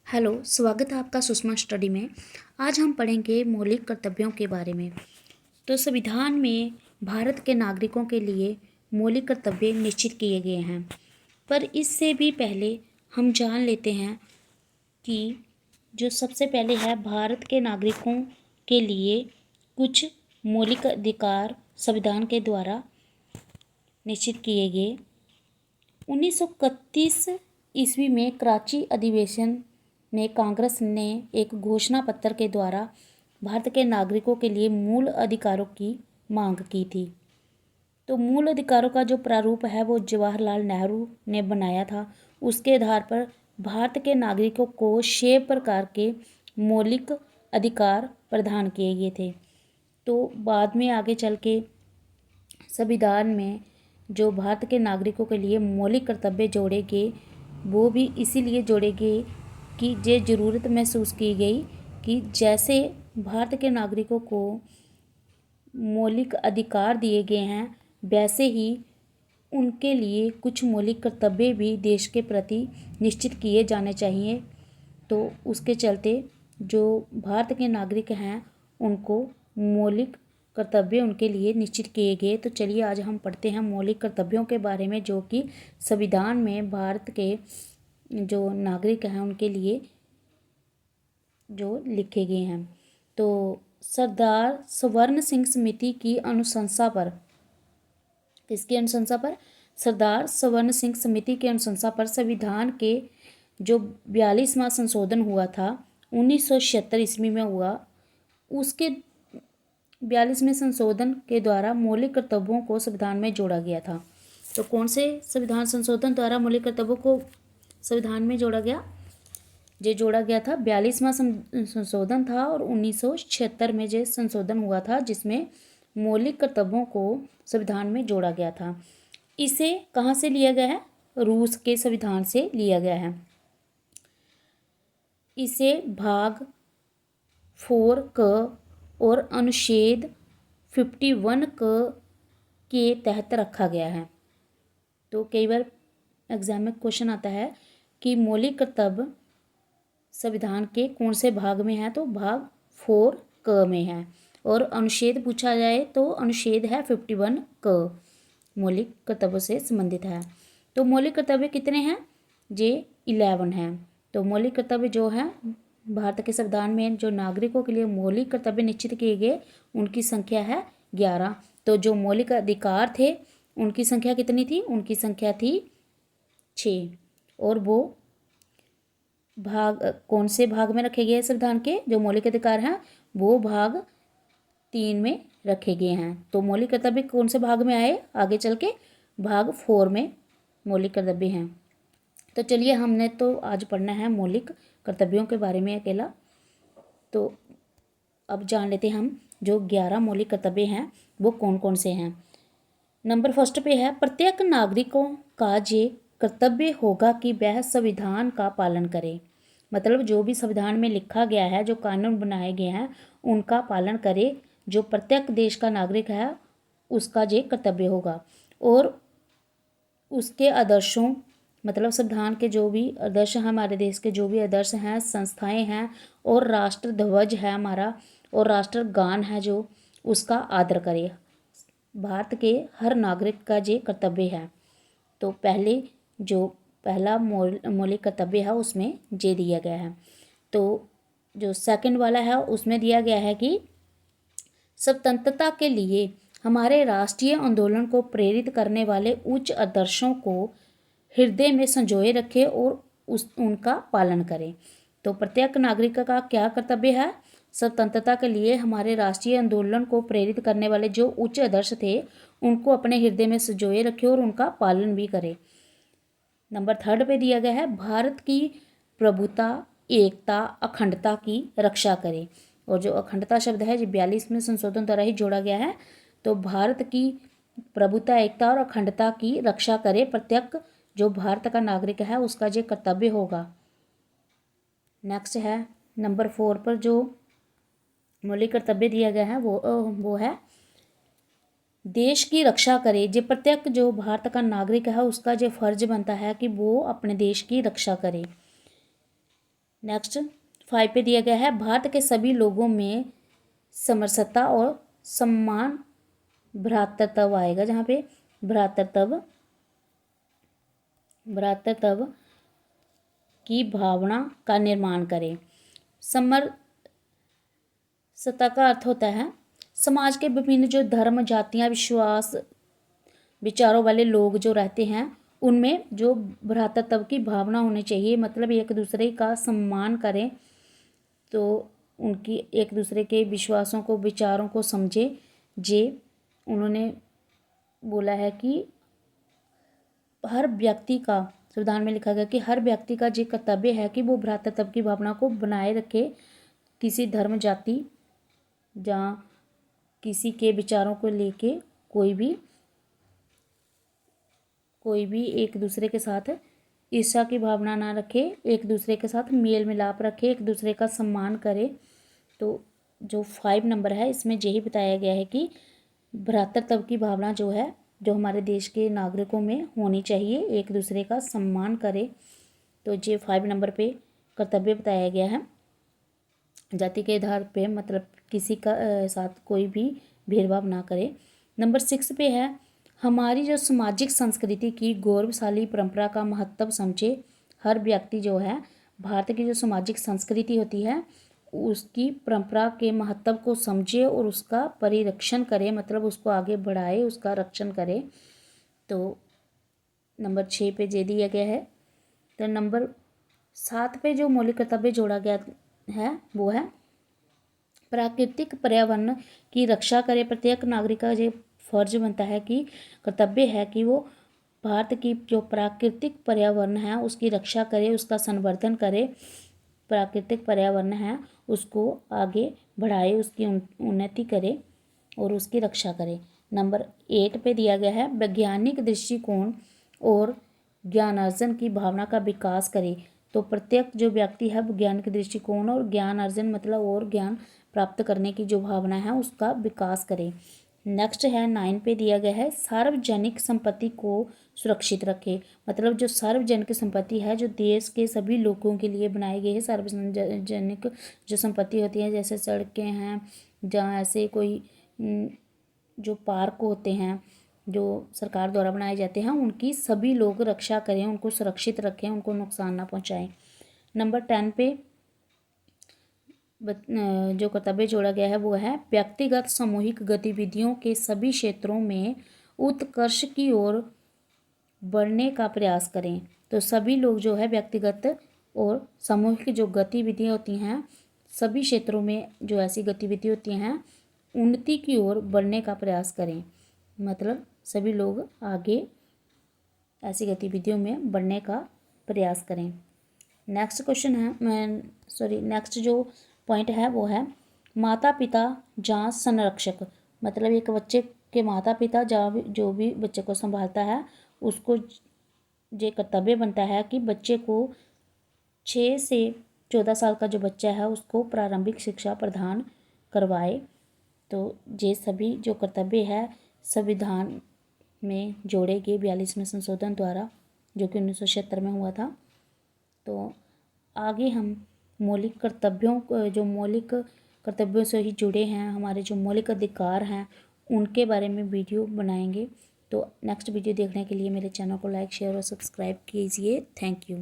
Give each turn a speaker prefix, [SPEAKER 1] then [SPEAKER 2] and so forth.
[SPEAKER 1] Hello, स्वागत है आपका सुषमा स्टडी में। आज हम पढ़ेंगे मौलिक कर्तव्यों के बारे में। तो संविधान में भारत के नागरिकों के लिए मौलिक कर्तव्य निश्चित किए गए हैं, पर इससे भी पहले हम जान लेते हैं कि जो सबसे पहले है भारत के नागरिकों के लिए कुछ मौलिक अधिकार संविधान के द्वारा निश्चित किए गए। 1931 ईस्वी में कराची अधिवेशन में कांग्रेस ने एक घोषणा पत्र के द्वारा भारत के नागरिकों के लिए मूल अधिकारों की मांग की थी। तो मूल अधिकारों का जो प्रारूप है वो जवाहरलाल नेहरू ने बनाया था। उसके आधार पर भारत के नागरिकों को 6 प्रकार के मौलिक अधिकार प्रदान किए गए थे। तो बाद में आगे चल के संविधान में जो भारत के नागरिकों के लिए मौलिक कर्तव्य जोड़े गए, वो भी इसीलिए जोड़े गए कि ये ज़रूरत महसूस की गई कि जैसे भारत के नागरिकों को मौलिक अधिकार दिए गए हैं, वैसे ही उनके लिए कुछ मौलिक कर्तव्य भी देश के प्रति निश्चित किए जाने चाहिए। तो उसके चलते जो भारत के नागरिक हैं उनको मौलिक कर्तव्य उनके लिए निश्चित किए गए। तो चलिए आज हम पढ़ते हैं मौलिक कर्तव्यों के बारे में, जो कि संविधान में भारत के जो नागरिक हैं उनके लिए जो लिखे गए हैं। तो सरदार स्वर्ण सिंह समिति की अनुशंसा पर, किसकी अनुशंसा पर? सरदार स्वर्ण सिंह समिति की अनुशंसा पर संविधान के जो 42वां संशोधन हुआ था 1976 ईस्वी में हुआ, उसके 42वें संशोधन के द्वारा मौलिक कर्तव्यों को संविधान में जोड़ा गया था। तो कौन से संविधान संशोधन द्वारा मौलिक कर्तव्यों को संविधान में जोड़ा गया? ये जोड़ा गया था 42वां संशोधन था और 1976 में ये संशोधन हुआ था, जिसमें मौलिक कर्तव्यों को संविधान में जोड़ा गया था। इसे कहाँ से लिया गया है? रूस के संविधान से लिया गया है। इसे भाग 4 क और अनुच्छेद 51 क के तहत रखा गया है। तो कई बार एग्जाम में क्वेश्चन आता है कि मौलिक कर्तव्य संविधान के कौन से भाग में है? तो भाग 4 क में है। और अनुच्छेद पूछा जाए तो अनुच्छेद है 51 क, मौलिक कर्तव्य से संबंधित है। तो मौलिक कर्तव्य कितने हैं? जे 11 हैं। तो मौलिक कर्तव्य जो है भारत के संविधान में जो नागरिकों के लिए मौलिक कर्तव्य निश्चित किए गए, उनकी संख्या है 11। तो जो मौलिक अधिकार थे उनकी संख्या कितनी थी? उनकी संख्या थी 6। और वो भाग कौन से भाग में रखे गए? संविधान के जो मौलिक अधिकार हैं वो भाग 3 में रखे गए हैं। तो मौलिक कर्तव्य कौन से भाग में आए? आगे चल के भाग 4 में मौलिक कर्तव्य हैं। तो चलिए, हमने तो आज पढ़ना है मौलिक कर्तव्यों के बारे में अकेला। तो अब जान लेते हैं हम जो 11 मौलिक कर्तव्य हैं वो कौन कौन से हैं। नंबर फर्स्ट पे है, प्रत्येक नागरिकों का ये कर्तव्य होगा कि वह संविधान का पालन करे। मतलब जो भी संविधान में लिखा गया है, जो कानून बनाए गए हैं, उनका पालन करे। जो प्रत्येक देश का नागरिक है उसका ये कर्तव्य होगा। और उसके आदर्शों, मतलब संविधान के जो भी आदर्श हैं, हमारे देश के जो भी आदर्श हैं, संस्थाएं हैं और राष्ट्र ध्वज है हमारा और राष्ट्रगान है, जो उसका आदर करे। भारत के हर नागरिक का ये कर्तव्य है। तो पहले जो पहला मौलिक कर्तव्य है उसमें ये दिया गया है। तो जो सेकंड वाला है उसमें दिया गया है कि स्वतंत्रता के लिए हमारे राष्ट्रीय आंदोलन को प्रेरित करने वाले उच्च आदर्शों को हृदय में संजोए रखे और उनका पालन करें। तो प्रत्येक नागरिक का क्या कर्तव्य है? स्वतंत्रता के लिए हमारे राष्ट्रीय आंदोलन को प्रेरित करने वाले जो उच्च आदर्श थे उनको अपने हृदय में संजोए रखे और उनका पालन भी करे। नंबर थर्ड पे दिया गया है, भारत की प्रभुता, एकता, अखंडता की रक्षा करे। और जो अखंडता शब्द है जो 42वें संशोधन द्वारा ही जोड़ा गया है। तो भारत की प्रभुता, एकता और अखंडता की रक्षा करे। प्रत्येक जो भारत का नागरिक है उसका ये कर्तव्य होगा। नेक्स्ट है नंबर 4 पर जो मौलिक कर्तव्य दिया गया है वो है देश की रक्षा करे। जो प्रत्येक जो भारत का नागरिक है उसका जो फर्ज बनता है कि वो अपने देश की रक्षा करे। नेक्स्ट 5 पे दिया गया है, भारत के सभी लोगों में समरसता और सम्मान भ्रातृत्व आएगा, जहाँ पे भ्रातृत्व की भावना का निर्माण करें। समरसता का अर्थ होता है समाज के विभिन्न जो धर्म, जातियाँ, विश्वास, विचारों वाले लोग जो रहते हैं उनमें जो भ्रातृत्व की भावना होनी चाहिए, मतलब एक दूसरे का सम्मान करें, तो उनकी एक दूसरे के विश्वासों को, विचारों को समझे। जे उन्होंने बोला है कि हर व्यक्ति का, संविधान में लिखा गया कि हर व्यक्ति का ये कर्तव्य है कि वो भ्रातृत्व की भावना को बनाए रखे, किसी धर्म, जाति या किसी के विचारों को लेके कोई भी एक दूसरे के साथ ईर्ष्या की भावना ना रखे, एक दूसरे के साथ मेल मिलाप रखे, एक दूसरे का सम्मान करे। तो जो 5 नंबर है इसमें यही बताया गया है कि भ्रातृत्व की भावना जो है जो हमारे देश के नागरिकों में होनी चाहिए, एक दूसरे का सम्मान करे। तो ये 5 नंबर पे कर्तव्य बताया गया है। जाति के आधार पे मतलब किसी का साथ कोई भी भेदभाव ना करे। नंबर 6 पे है, हमारी जो सामाजिक संस्कृति की गौरवशाली परंपरा का महत्व समझे। हर व्यक्ति जो है भारत की जो सामाजिक संस्कृति होती है उसकी परंपरा के महत्व को समझे और उसका परिरक्षण करे, मतलब उसको आगे बढ़ाए, उसका रक्षण करे। तो नंबर 6 पे जे दिया गया है। तो नंबर 7 पे जो मौलिक कर्तव्य जोड़ा गया है वो है प्राकृतिक पर्यावरण की रक्षा करे। प्रत्येक नागरिक का ये फर्ज बनता है कि कर्तव्य है कि वो भारत की जो प्राकृतिक पर्यावरण है उसकी रक्षा करे, उसका संवर्धन करे, प्राकृतिक पर्यावरण है उसको आगे बढ़ाए, उसकी उन्नति करे और उसकी रक्षा करे। नंबर 8 पे दिया गया है, वैज्ञानिक दृष्टिकोण और ज्ञानार्जन की भावना का विकास करे। तो प्रत्येक जो व्यक्ति है वैज्ञानिक दृष्टिकोण और ज्ञान अर्जन मतलब और ज्ञान प्राप्त करने की जो भावना है उसका विकास करे। नेक्स्ट है 9 पे दिया गया है, सार्वजनिक संपत्ति को सुरक्षित रखे। मतलब जो सार्वजनिक संपत्ति है जो देश के सभी लोगों के लिए बनाई गई है, सार्वजनिक जो संपत्ति होती है जैसे सड़कें हैं, जहाँ ऐसे कोई जो पार्क होते हैं जो सरकार द्वारा बनाए जाते हैं उनकी सभी लोग रक्षा करें, उनको सुरक्षित रखें, उनको नुकसान ना पहुँचाएं। नंबर 10 पे जो कर्तव्य जोड़ा गया है वो है व्यक्तिगत सामूहिक गतिविधियों के सभी क्षेत्रों में उत्कर्ष की ओर बढ़ने का प्रयास करें। तो सभी लोग जो है व्यक्तिगत और सामूहिक जो गतिविधियाँ होती हैं सभी क्षेत्रों में जो ऐसी गतिविधि होती हैं उन्नति की ओर बढ़ने का प्रयास करें, मतलब सभी लोग आगे ऐसी गतिविधियों में बढ़ने का प्रयास करें। नेक्स्ट क्वेश्चन है नेक्स्ट जो पॉइंट है वो है माता पिता जहाँ संरक्षक। मतलब एक बच्चे के माता पिता जहाँ जो भी बच्चे को संभालता है उसको ये कर्तव्य बनता है कि बच्चे को 6 से 14 साल का जो बच्चा है उसको प्रारंभिक शिक्षा प्रदान करवाए। तो ये सभी जो कर्तव्य है संविधान में जोड़े गए 42वें संशोधन द्वारा जो कि 1976 में हुआ था। तो आगे हम मौलिक कर्तव्यों से ही जुड़े हैं हमारे जो मौलिक अधिकार हैं उनके बारे में वीडियो बनाएंगे। तो नेक्स्ट वीडियो देखने के लिए मेरे चैनल को लाइक, शेयर और सब्सक्राइब कीजिए। Thank you.